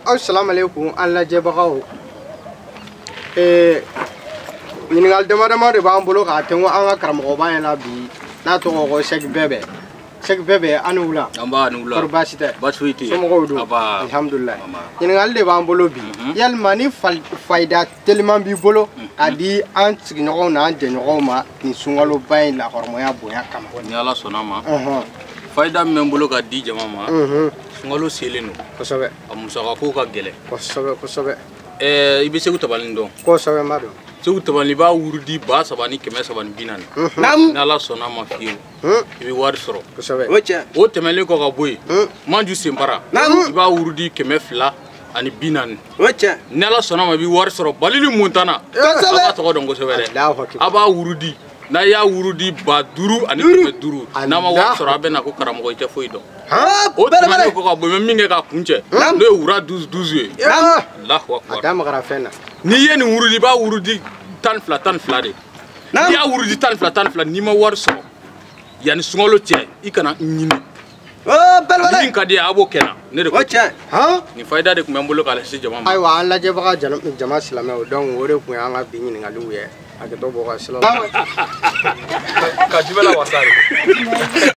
assalamu alaikum Allah jebagaw ɲininkali dama de b'an bolo k'a tɛnku an ka karamɔgɔba ɲɛna bi n'a tɔgɔ ko Sɛki Bɛbɛ ani wula kɔri baasi tɛ somɔgɔw don alhamdulilayi ɲininkali de b'an bolo bi yalima ni fayida teliman b'i bolo k'a di an sigiɲɔgɔnw n'an jɛɲɔgɔnw ma nin sunkaloba in lahɔrɔmaya bonya kama ni Ala sɔnna ma fayida min bɛ n bolo ka di jama ma sunkalo selen don kosɛbɛ a musakako ka gɛlɛn kosɛbɛ I bɛ Segu Tabani dɔn kosɛbɛ n b'a dɔn Segu Tabani b'a wurudi 3,340 ni Ala sɔnna ma fiyewu I bɛ wari sɔrɔ kosɛbɛ o tɛmɛnen kɔ ka bɔ yen Manju Senbara I b'a wurudi 240 ni Ala sɔnna ma I bɛ wari sɔrɔ Balili Montana a b'a tɔgɔ dɔn kosɛbɛ dɛ a b'a wurudi n'a y'a wurudi 5,000 n'a ma wari sɔrɔ a bɛ na ko karamɔgɔ I tɛ foyi dɔn o tɛmɛnen kɔ ka bɔ n bɛ min kɛ ka kuncɛ n'o ye wura 12 ye Allahu akbar a da magara fɛn na n'i ye nin wurudi I b'a wurudi 12 de n'i y'a wurudi 12 n'i ma wari sɔrɔ yanni sunkalo cɛ I kana n ɲini min ka di ye a b'o kɛ na ne de ko nin fayida de tun bɛ n bolo k'a lase jama ma ayiwa an lajɛbaga jama silamɛw donc o de tun ye an ka bi ɲininkaliw ye a kɛ to bɔ ka sila ka jumɛn la wasa